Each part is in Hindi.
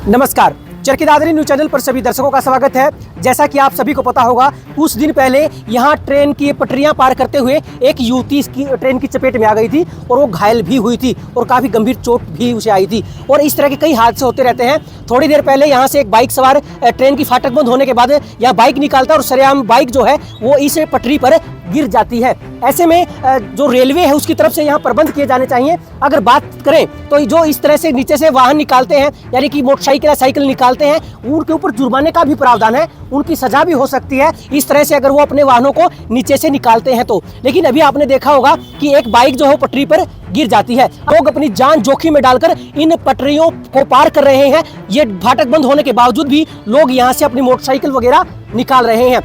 नमस्कार, चरखी दादरी न्यूज चैनल पर सभी दर्शकों का स्वागत है। जैसा कि आप सभी को पता होगा, कुछ दिन पहले यहाँ ट्रेन की पटरियां पार करते हुए एक युवती की ट्रेन की चपेट में आ गई थी और वो घायल भी हुई थी और काफ़ी गंभीर चोट भी उसे आई थी। और इस तरह के कई हादसे होते रहते हैं। थोड़ी देर पहले यहाँ से एक बाइक सवार ट्रेन की फाटक बंद होने के बाद यहाँ बाइक निकालता है और सरेआम बाइक जो है वो इस पटरी पर गिर जाती है। ऐसे में जो रेलवे है उसकी तरफ से यहाँ प्रबंध किए जाने चाहिए। अगर बात करें तो जो इस तरह से नीचे से वाहन निकालते हैं, यानी कि मोटरसाइकिल या साइकिल निकालते हैं, उनके ऊपर जुर्माने का भी प्रावधान है, उनकी सजा भी हो सकती है इस तरह से अगर वो अपने वाहनों को नीचे से निकालते हैं तो। लेकिन अभी आपने देखा होगा कि एक बाइक जो है पटरी पर गिर जाती है। लोग अपनी जान जोखिम में डालकर इन पटरियों को पार कर रहे हैं। ये फाटक बंद होने के बावजूद भी लोग यहाँ से अपनी मोटरसाइकिल वगैरह निकाल रहे हैं।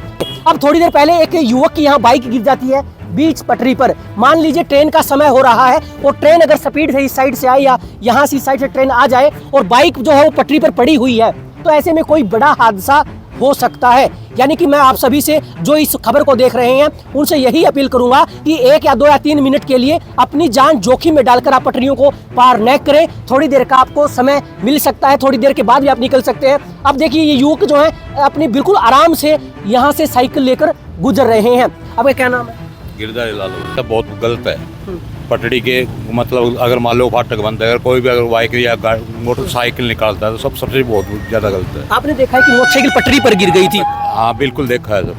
अब थोड़ी देर पहले एक युवक की यहाँ बाइक गिर जाती है बीच पटरी पर। मान लीजिए ट्रेन का समय हो रहा है और ट्रेन अगर स्पीड से इस साइड से आए या यहाँ से इस साइड से ट्रेन आ जाए और बाइक जो है वो पटरी पर पड़ी हुई है, तो ऐसे में कोई बड़ा हादसा हो सकता है। यानी कि मैं आप सभी से जो इस खबर को देख रहे हैं उनसे यही अपील करूंगा कि 1 या 2 या 3 मिनट के लिए अपनी जान जोखिम में डालकर आप पटरियों को पार न करें। थोड़ी देर का आपको समय मिल सकता है, थोड़ी देर के बाद भी आप निकल सकते हैं। अब देखिए ये युवक जो है अपनी बिल्कुल आराम से यहाँ से साइकिल लेकर गुजर रहे हैं। अब क्या नाम है? गिरधारी लालू। बहुत गलत है पटड़ी के, मतलब अगर मान लो फाटक बंद है, अगर कोई भी अगर बाइक या मोटरसाइकिल निकालता है तो सबसे बहुत ज्यादा गलत है। आपने देखा है कि मोटरसाइकिल पटरी पर गिर गई थी? हाँ बिल्कुल देखा है सर।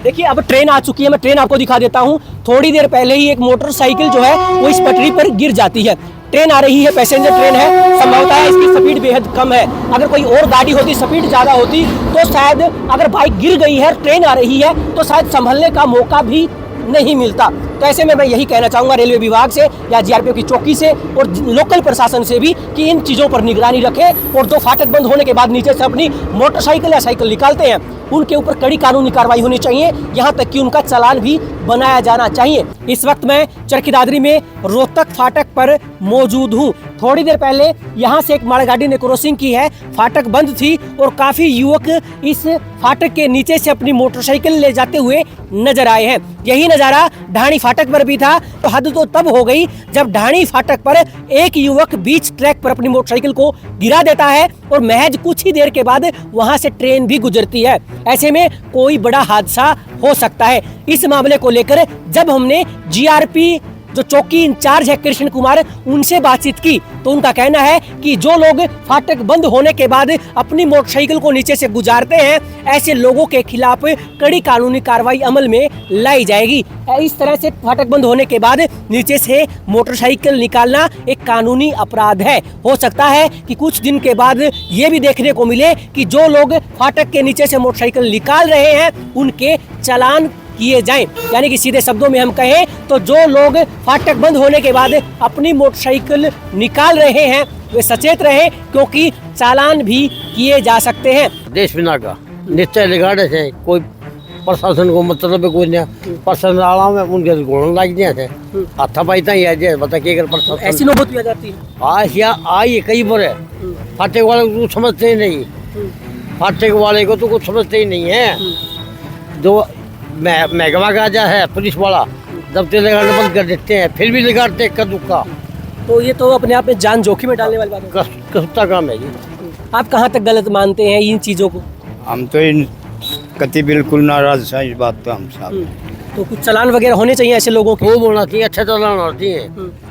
देखिए अब ट्रेन आ चुकी है, मैं ट्रेन आपको दिखा देता हूँ। थोड़ी देर पहले ही एक मोटरसाइकिल जो है वो इस पटरी पर गिर जाती है। ट्रेन आ रही है, पैसेंजर ट्रेन है, संभवतः है इसकी स्पीड बेहद कम है। अगर कोई और गाड़ी होती, स्पीड ज्यादा होती तो शायद, अगर बाइक गिर गई है, ट्रेन आ रही है, तो शायद संभलने का मौका भी नहीं मिलता। तो ऐसे में मैं यही कहना चाहूँगा रेलवे विभाग से या जीआरपीएफ की चौकी से और लोकल प्रशासन से भी कि इन चीज़ों पर निगरानी रखें और जो फाटक बंद होने के बाद नीचे से अपनी मोटरसाइकिल या साइकिल निकालते हैं उनके ऊपर कड़ी कानूनी कार्रवाई होनी चाहिए, यहाँ तक कि उनका चालान भी बनाया जाना चाहिए। इस वक्त मैं चरखी दादरी में रोहतक फाटक पर मौजूद हूँ। थोड़ी देर पहले यहाँ से एक मालगाड़ी ने क्रॉसिंग की है, फाटक बंद थी और काफ़ी युवक इस फाटक के नीचे से अपनी मोटरसाइकिल ले जाते हुए नजर आए हैं। यही नज़ारा ढाणी फाटक पर भी था। तो हद तो तब हो गई जब ढाणी फाटक पर एक युवक बीच ट्रैक पर अपनी मोटरसाइकिल को गिरा देता है और महज कुछ ही देर के बाद वहां से ट्रेन भी गुजरती है। ऐसे में कोई बड़ा हादसा हो सकता है। इस मामले को लेकर जब हमने जीआरपी जो चौकी इंचार्ज है कृष्ण कुमार, उनसे बातचीत की तो उनका कहना है कि जो लोग फाटक बंद होने के बाद अपनी मोटरसाइकिल को नीचे से गुजारते हैं, ऐसे लोगों के खिलाफ कड़ी कानूनी कार्रवाई अमल में लाई जाएगी। इस तरह से फाटक बंद होने के बाद नीचे से मोटरसाइकिल निकालना एक कानूनी अपराध है। हो सकता है कि कुछ दिन के बाद ये भी देखने को मिले कि जो लोग फाटक के नीचे से मोटरसाइकिल निकाल रहे हैं उनके चालान किए जाएं। यानी कि सीधे शब्दों में हम कहें तो जो लोग फाटक बंद होने के बाद अपनी मोटरसाइकिल निकाल रहे हैं वे सचेत रहें, क्योंकि चालान भी किए जा सकते हैं। देश बिना का निश्चय लगाने से कोई प्रशासन को मतलब कोई नहीं, प्रशासन आला में उनके घोड़न लाग दिया थे हाथा पाईता ही है। बता के अगर प्रशासन ऐसी नौबत भी आ जाती है। आज या आई कई बार है, फाटक वाले को कुछ समझते ही नहीं, फाटक वाले को तो कुछ समझते ही नहीं है। जो महकमा का जा है पुलिस वाला जब्ते लगाने बंद कर देते हैं, फिर भी लगाते हैं कदुक्का। तो ये तो अपने आप में जान जोखिम में डालने वाली बात है। कसुता काम है जी। आप कहाँ तक गलत मानते हैं इन चीज़ों को? हम तो इन कति बिल्कुल नाराज हैं इस बात पे हम साहब। तो कुछ चालान वगैरह होने चाहिए ऐसे लोगों के। खूब होना चाहिए, अच्छा चालान होना चाहिए।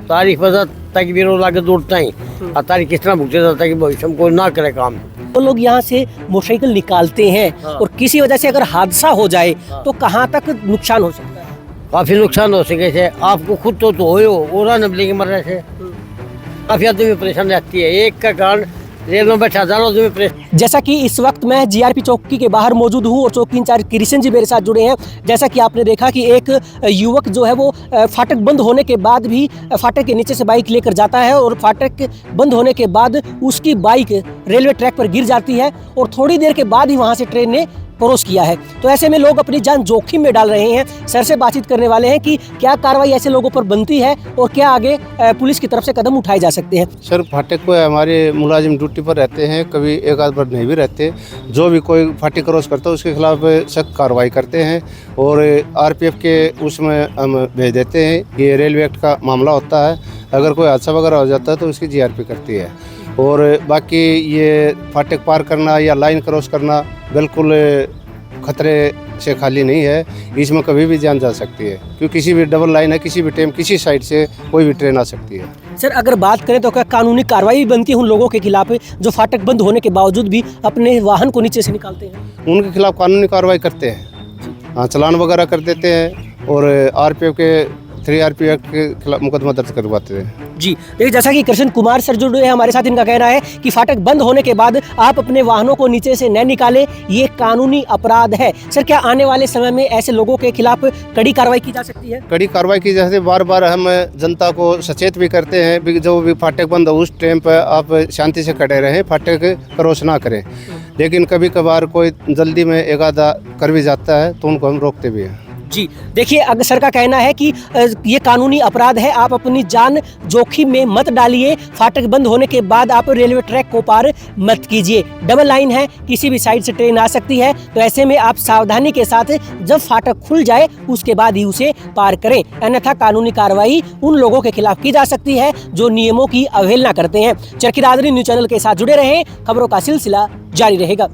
तारीख पता ताकि विरोध लाके दौड़ता ही और तारीख किस तरह भुगते जाता है कि भविष्य में कोई ना करे काम। तो लोग यहाँ से मोटरसाइकिल निकालते हैं और किसी वजह से अगर हादसा हो जाए तो कहाँ तक नुकसान हो सकता है? काफी नुकसान हो सके से आपको खुद तो हो और नबली के मरने से काफी आदमी परेशान रहती है। एक का कारण रेल में बैठा जाना। जैसा कि इस वक्त मैं जीआरपी चौकी के बाहर मौजूद हूँ और चौकी इंचार्ज कृष्ण जी मेरे साथ जुड़े हैं। जैसा कि आपने देखा कि एक युवक जो है वो फाटक बंद होने के बाद भी फाटक के नीचे से बाइक लेकर जाता है और फाटक बंद होने के बाद उसकी बाइक रेलवे ट्रैक पर गिर जाती है और थोड़ी देर के बाद ही वहाँ से ट्रेन ने क्रॉस किया है। तो ऐसे में लोग अपनी जान जोखिम में डाल रहे हैं। सर से बातचीत करने वाले हैं कि क्या कार्रवाई ऐसे लोगों पर बनती है और क्या आगे पुलिस की तरफ से कदम उठाए जा सकते हैं। सर फाटक पे हमारे मुलाजिम ड्यूटी पर रहते हैं, कभी एक आध बार नहीं भी रहते। जो भी कोई फाटक क्रॉस करता है उसके खिलाफ सख्त कार्रवाई करते हैं और आरपीएफ के उसमें हम भेज देते हैं। ये रेलवे एक्ट का मामला होता है, अगर कोई हादसा वगैरह हो जाता है तो उसकी जीआरपी करती है। और बाकी ये फाटक पार करना या लाइन क्रॉस करना बिल्कुल खतरे से खाली नहीं है। इसमें कभी भी जान जा सकती है, क्योंकि किसी भी डबल लाइन है, किसी भी टाइम किसी साइड से कोई भी ट्रेन आ सकती है। सर अगर बात करें तो क्या कानूनी कार्रवाई भी बनती है उन लोगों के खिलाफ जो फाटक बंद होने के बावजूद भी अपने वाहन को नीचे से निकालते हैं? उनके खिलाफ कानूनी कार्रवाई करते हैं, हाँ, चालान वगैरह कर देते हैं और आरपीएफ के 3 आरपीएफ के खिलाफ मुकदमा दर्ज करवाते हैं। जी देखिए, जैसा कि कृष्ण कुमार सर जो है हमारे साथ, इनका कहना है कि फाटक बंद होने के बाद आप अपने वाहनों को नीचे से न निकालें, ये कानूनी अपराध है। सर क्या आने वाले समय में ऐसे लोगों के खिलाफ कड़ी कार्रवाई की जा सकती है? कड़ी कार्रवाई की जाती है। बार बार हम जनता को सचेत भी करते हैं कि जो भी फाटक बंद हो उस टाइम पर आप शांति से खड़े रहें, फाटक क्रॉस ना करें। लेकिन कभी कभार कोई जल्दी में एक आधा कर भी जाता है तो उनको हम रोकते भी हैं। जी देखिए, अगर सर का कहना है कि ये कानूनी अपराध है, आप अपनी जान जोखिम में मत डालिए। फाटक बंद होने के बाद आप रेलवे ट्रैक को पार मत कीजिए। डबल लाइन है, किसी भी साइड से ट्रेन आ सकती है, तो ऐसे में आप सावधानी के साथ जब फाटक खुल जाए उसके बाद ही उसे पार करें, अन्यथा कानूनी कार्रवाई उन लोगों के खिलाफ की जा सकती है जो नियमों की अवहेलना करते हैं। चरखी दादरी न्यूज़ चैनल के साथ जुड़े रहें, खबरों का सिलसिला जारी रहेगा।